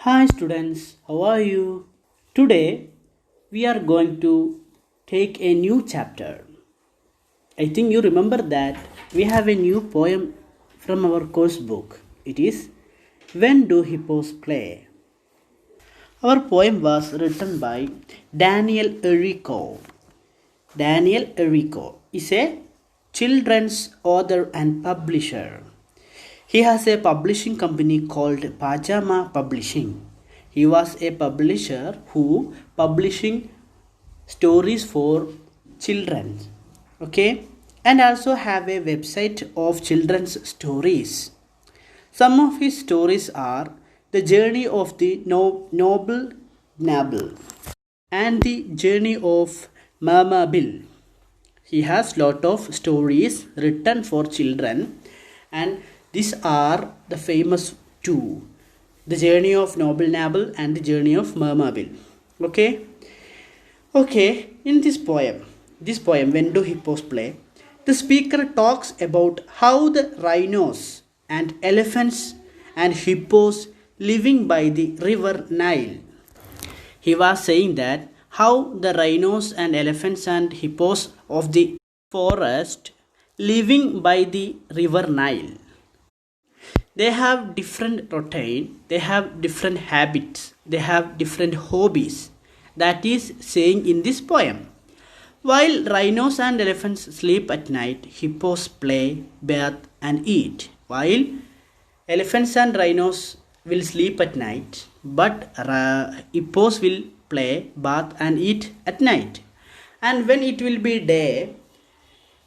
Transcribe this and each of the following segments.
Hi students, how are you? Today we are going to take a new chapter. I think you remember that we have a new poem from our course book. It is When Do Hippos Play? Our poem was written by Daniel Errico. Daniel Errico is a children's author and publisher. He has a publishing company called Pajama Publishing. He was a publisher who publishing stories for children. Okay, and also have a website of children's stories. Some of his stories are The Journey of the Noble Nabble and The Journey of Mama Bill. He has lot of stories written for children, and these are the famous two, The Journey of Noble Nabble and The Journey of Mama Bill. Okay, in this poem, When Do Hippos Play, the speaker talks about how the rhinos and elephants and hippos living by the river Nile. He was saying that how the rhinos and elephants and hippos of the forest living by the river Nile. They have different routine, they have different habits, they have different hobbies. That is saying in this poem. While rhinos and elephants sleep at night, hippos play, bathe and eat. While elephants and rhinos will sleep at night, but hippos will play, bath and eat at night. And when it will be day,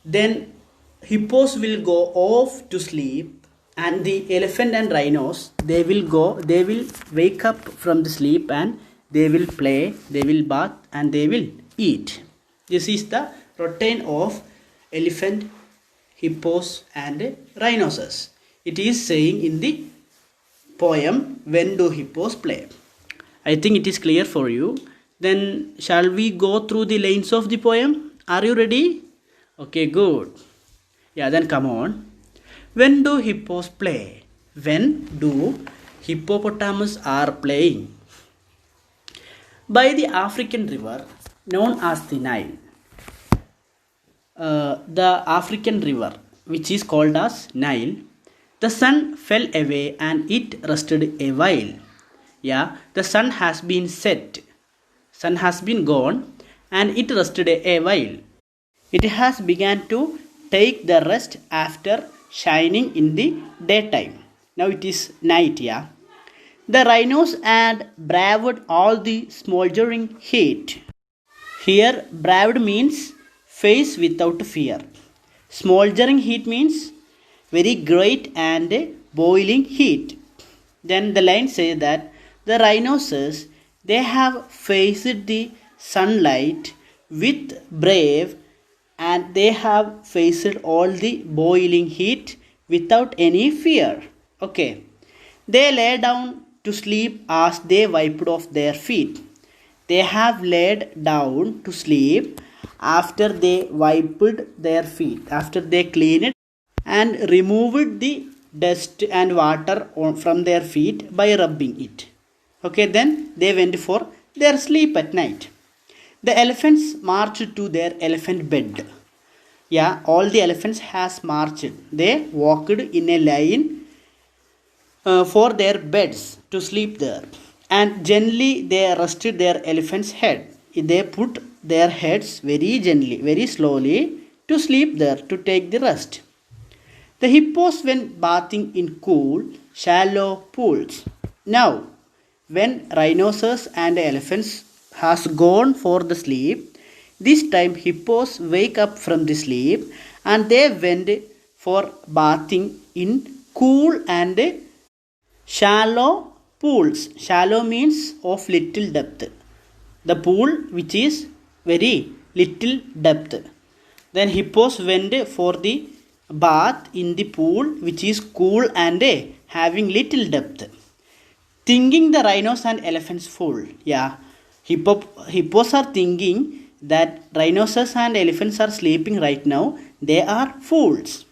then hippos will go off to sleep, and the elephant and rhinos they will wake up from the sleep, and they will play, they will bath and they will eat. This is the routine of elephant, hippos and rhinoceros. It is saying in the poem When Do Hippos Play. I think it is clear for you. Then shall we go through the lines of the poem? Are you ready? Okay, good. Yeah, then come on. When do hippos play? When do hippopotamus are playing? By the African river known as the Nile. The African river, which is called as Nile, the sun fell away and it rested a while. Yeah, the sun has been set. Sun has been gone and it rested a while. It has begun to take the rest after shining in the daytime. Now it is night, yeah. The rhinos had braved all the smoldering heat. Here, braved means face without fear. Smoldering heat means very great and boiling heat. Then the line says that the rhinoceros they have faced the sunlight with brave, and they have faced all the boiling heat without any fear. Okay. They lay down to sleep as they wiped off their feet. They have laid down to sleep after they wiped their feet, after they cleaned it and removed the dust and water from their feet by rubbing it. Okay, then they went for their sleep at night. The elephants marched to their elephant bed. Yeah, all the elephants has marched. They walked in a line for their beds to sleep there. And gently they rested their elephant's head. They put their heads very gently, very slowly to sleep there to take the rest. The hippos went bathing in cool, shallow pools. Now, when rhinoceros and elephants has gone for the sleep, this time hippos wake up from the sleep and they went for bathing in cool and shallow pools. Shallow means of little depth. The pool which is very little depth. Then hippos went for the bath in the pool which is cool and having little depth. Thinking the rhinos and elephants fool. Yeah, hippos are thinking that rhinoceros and elephants are sleeping right now. They are fools.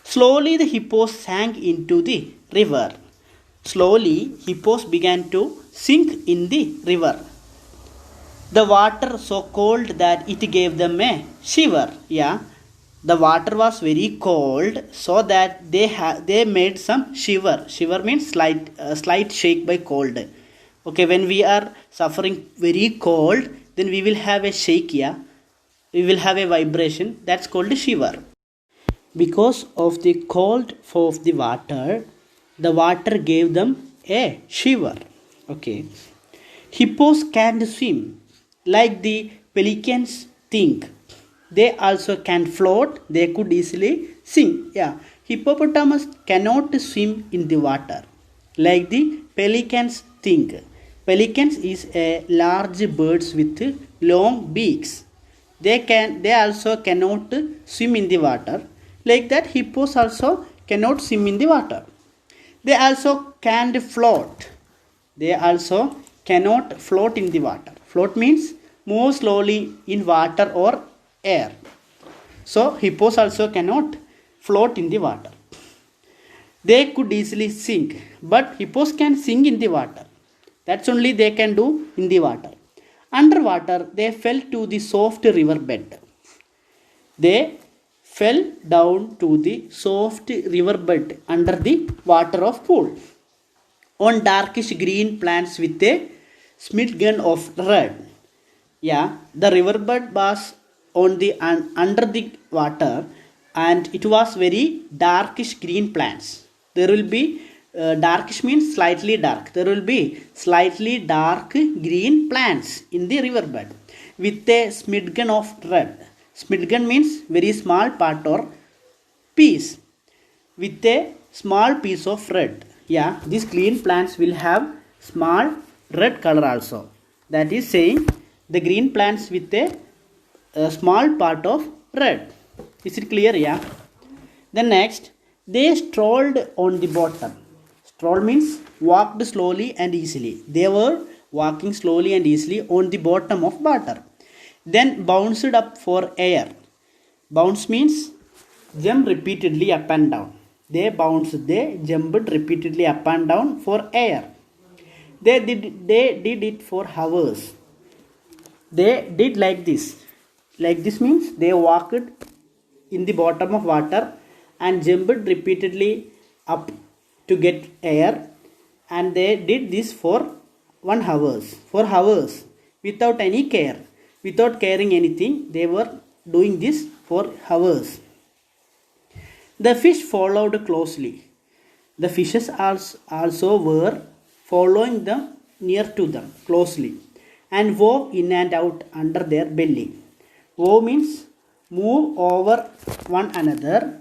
Slowly the hippos sank into the river. Slowly, hippos began to sink in the river. The water so cold that it gave them a shiver. Yeah, the water was very cold, so that they made some shiver. Shiver means slight shake by cold. Okay, when we are suffering very cold, then we will have a shake. Yeah, we will have a vibration. That's called shiver. Because of the cold of the water gave them a shiver. Okay. Hippos can't swim like the pelicans think. They also can float. They could easily sink. Yeah. Hippopotamus cannot swim in the water like the pelicans think. Pelicans is a large birds with long beaks. They also cannot swim in the water. Like that, hippos also cannot swim in the water. They also can't float. They also cannot float in the water. Float means move slowly in water or air. So hippos also cannot float in the water. They could easily sink, but hippos can sink in the water. That's only they can do in the water. Underwater, they fell to the soft river bed. They fell down to the soft river bed under the water of pool on darkish green plants with a smidgen of red. Yeah, the riverbed was on the under the water, and it was very darkish green plants. There will be darkish means slightly dark. There will be slightly dark green plants in the riverbed with a smidgen of red. Smidgen means very small part or piece with a small piece of red. Yeah, these green plants will have small red color also. That is saying the green plants with a small part of red. Is it clear? Yeah. Then next, they strolled on the bottom. Stroll means walked slowly and easily. They were walking slowly and easily on the bottom of water. Then bounced up for air. Bounce means jump repeatedly up and down. They jumped repeatedly up and down for air. They did it for hours. They did like this. Like this means they walked in the bottom of water and jumped repeatedly up to get air, and they did this for 1 hours. For hours without any care. Without caring anything, they were doing this for hours. The fish followed closely. The fishes also were following them near to them closely and wove in and out under their belly. Wove means move over one another,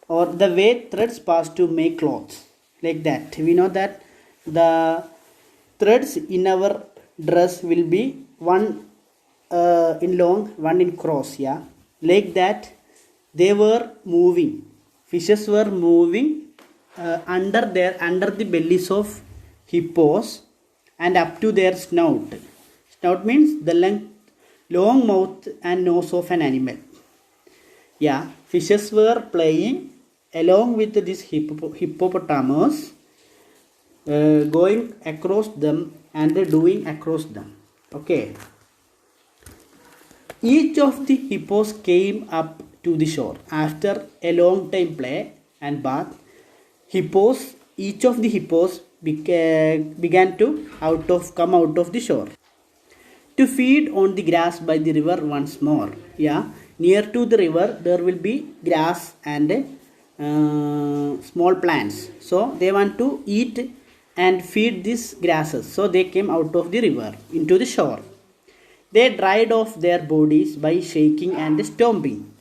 or the way threads pass to make clothes. Like that. We know that the threads in our dress will be one in long, one in cross. Yeah. Like that, they were moving. Fishes were moving under the bellies of hippos and up to their snout. Snout means the long mouth and nose of an animal. Yeah, fishes were playing along with this hippopotamus, going across them and doing across them. Okay. Each of the hippos came up to the shore after a long time play and bath. Each of the hippos began to come out of the shore to feed on the grass by the river once more. Yeah, near to the river there will be grass and small plants. So they want to eat and feed these grasses. So they came out of the river into the shore. They dried off their bodies by shaking and stomping.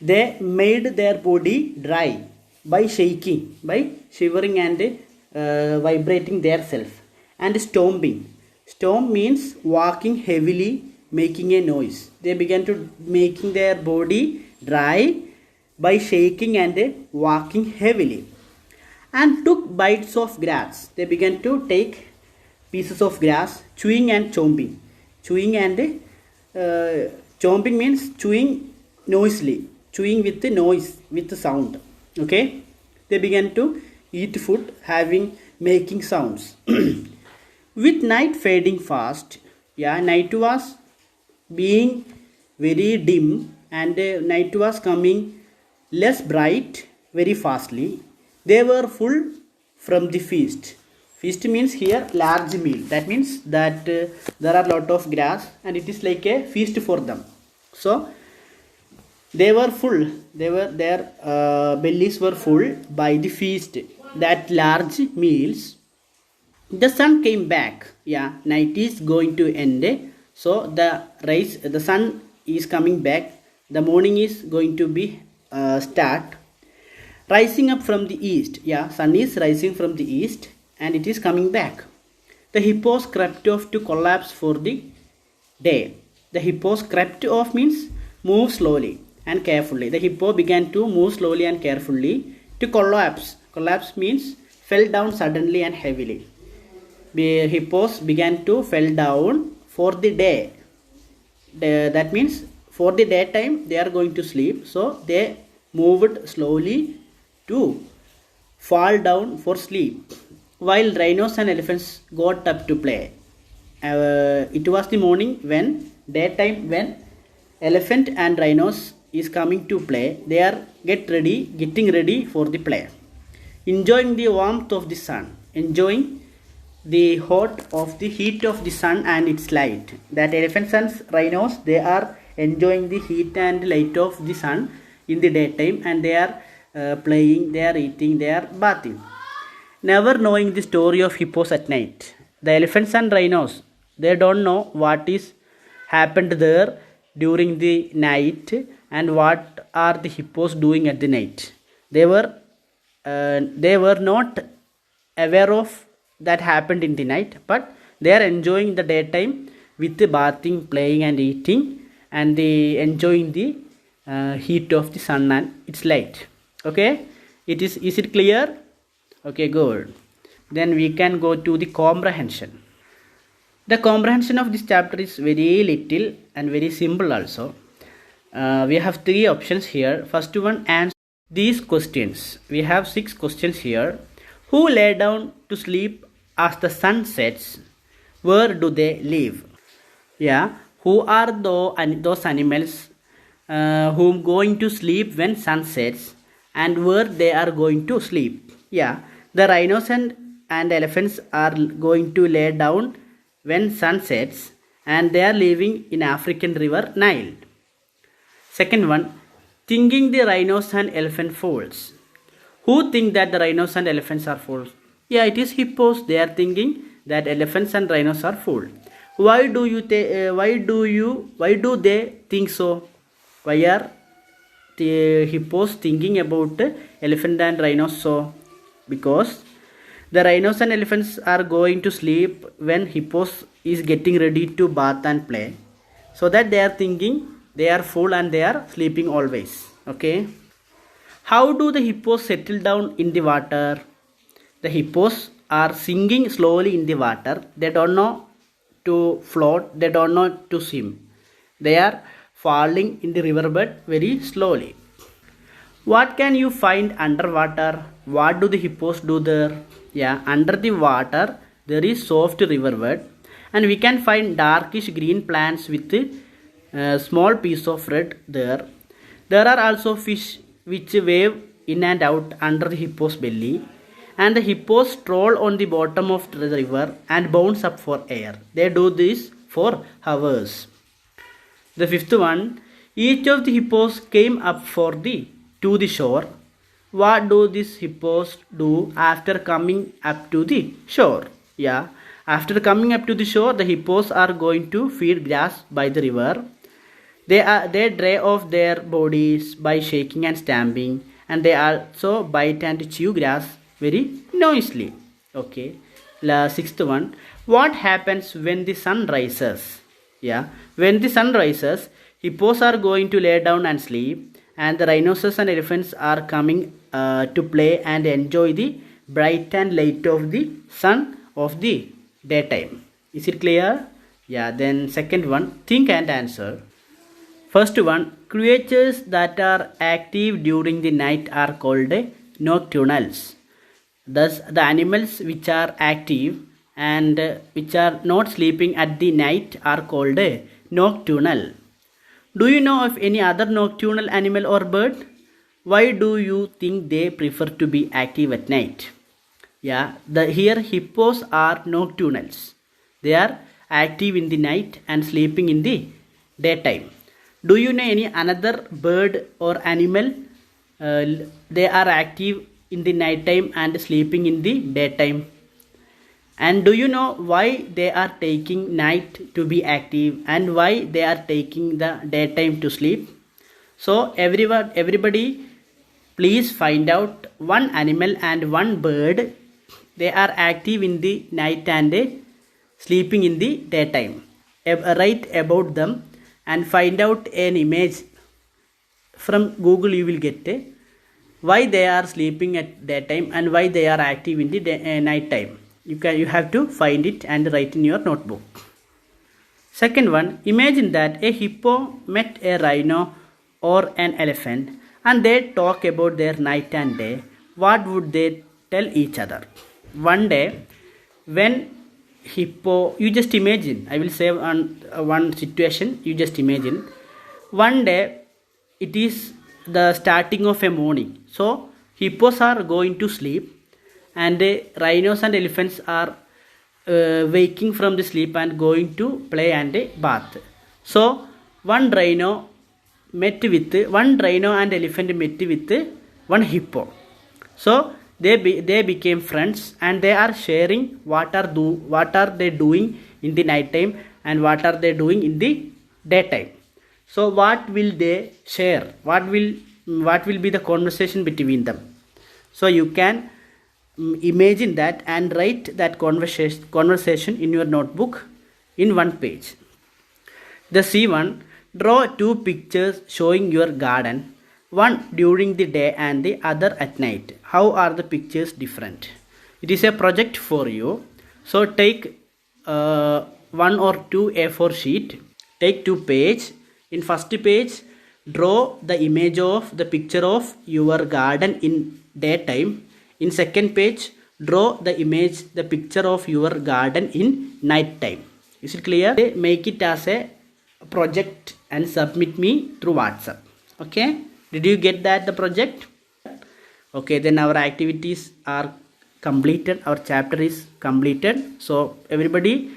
They made their body dry by shaking, by shivering and vibrating their self, and stomping. Stomp means walking heavily, making a noise. They began to making their body dry by shaking and walking heavily, and took bites of grass. They began to take pieces of grass, chewing and chomping. Chewing and chomping means chewing noisily, chewing with the noise, with the sound. Okay, they began to eat food, making sounds. With night fading fast, yeah, night was being very dim and night was coming less bright very fastly. They were full from the feast. Feast means here large meal. That means that there are lot of grass and it is like a feast for them. So they were full. Their bellies were full by the feast, that large meals. The sun came back. Yeah, night is going to end. So the sun is coming back. The morning is going to be start rising up from the east. Yeah, sun is rising from the east and it is coming back. The hippos crept off to collapse for the day. The hippos crept off means move slowly and carefully. The hippo began to move slowly and carefully to collapse. Collapse means fell down suddenly and heavily. The hippos began to fell down for the day. That means for the daytime they are going to sleep. So they moved slowly to fall down for sleep. While rhinos and elephants got up to play. It was the morning when when elephant and rhinos is coming to play. They are getting ready for the play, enjoying the warmth of the sun, enjoying the heat of the sun and its light. That elephants and rhinos, they are enjoying the heat and light of the sun in the daytime, and they are playing, they are eating, they are bathing, never knowing the story of hippos at night. The elephants and rhinos, they don't know what is happened there during the night and what are the hippos doing at the night. They were not aware of that happened in the night, but they are enjoying the daytime with the bathing, playing and eating, and they enjoying the heat of the sun and its light. Okay, is it clear? Okay, good. Then we can go to the comprehension. The comprehension of this chapter is very little and very simple also. We have 3 options here. First one, answer these questions. We have 6 questions here. Who lay down to sleep as the sun sets? Where do they live? Yeah, who are those animals who going to sleep when sun sets, and where they are going to sleep? Yeah, the rhinos and elephants are going to lay down when sun sets, and they are living in African river Nile. Second one, thinking the rhinos and elephant fools. Who think that the rhinos and elephants are fools? Yeah, it is hippos. They are thinking that elephants and rhinos are fools. Why do they think so? Why are the hippos thinking about elephant and rhinos so? Because the rhinos and elephants are going to sleep when hippos is getting ready to bath and play. So that they are thinking they are full and they are sleeping always. Okay. How do the hippos settle down in the water? The hippos are sinking slowly in the water. They don't know to float. They don't know to swim. They are falling in the riverbed very slowly. What can you find underwater? What do the hippos do there? Yeah, under the water there is soft riverbed, and we can find darkish green plants with small piece of red there. There are also fish which wave in and out under the hippo's belly, and the hippos stroll on the bottom of the river and bounce up for air. They do this for hours. The 5th one, each of the hippos came up to the shore. What do these hippos do after coming up to the shore? Yeah, after coming up to the shore, the hippos are going to feed grass by the river. They dry off their bodies by shaking and stamping, and they also bite and chew grass very noisily. Okay, the 6th one, what happens when the sun rises? Yeah, when the sun rises, hippos are going to lay down and sleep, and the rhinos and elephants are coming to play and enjoy the bright and light of the sun of the daytime. Is it clear? Yeah, then second one, think and answer. First one, creatures that are active during the night are called nocturnals. Thus, the animals which are active and which are not sleeping at the night are called nocturnal. Do you know of any other nocturnal animal or bird? Why do you think they prefer to be active at night? Yeah, here hippos are nocturnals. They are active in the night and sleeping in the daytime. Do you know any another bird or animal? They are active in the night time and sleeping in the daytime. And do you know why they are taking night to be active and why they are taking the daytime to sleep? So everybody, please find out one animal and one bird. They are active in the night and sleeping in the daytime. Write about them and find out an image from Google. You will get why they are sleeping at daytime and why they are active in the night time. You have to find it and write in your notebook. Second one, imagine that a hippo met a rhino or an elephant and they talk about their night and day. What would they tell each other? One day, when hippo, you just imagine, I will say one situation, you just imagine. One day, it is the starting of a morning. So, hippos are going to sleep and rhinos and elephants are waking from the sleep and going to play and bath. So, one rhino and elephant met with one hippo. So, they became friends and they are sharing what are they doing in the night time and what are they doing in the daytime. So what will they share? What will be the conversation between them? So you can imagine that and write that conversation in your notebook in one page. The C1, draw two pictures showing your garden, one during the day and the other at night. How are the pictures different? It is a project for you. So take one or two A4 sheet. Take 2 pages. In first page, draw the image of the picture of your garden in daytime. In second page, draw the picture of your garden in night time. Is it clear? Make it as a project and submit me through WhatsApp. Okay? Did you get that the project? Okay, then our activities are completed. Our chapter is completed. So everybody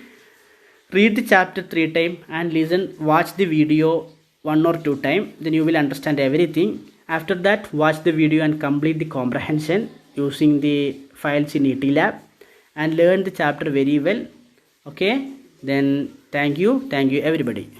read the chapter 3 times and watch the video 1 or 2 times. Then you will understand everything. After that, watch the video and complete the comprehension using the files in ET-Lab and learn the chapter very well. Okay, then thank you everybody.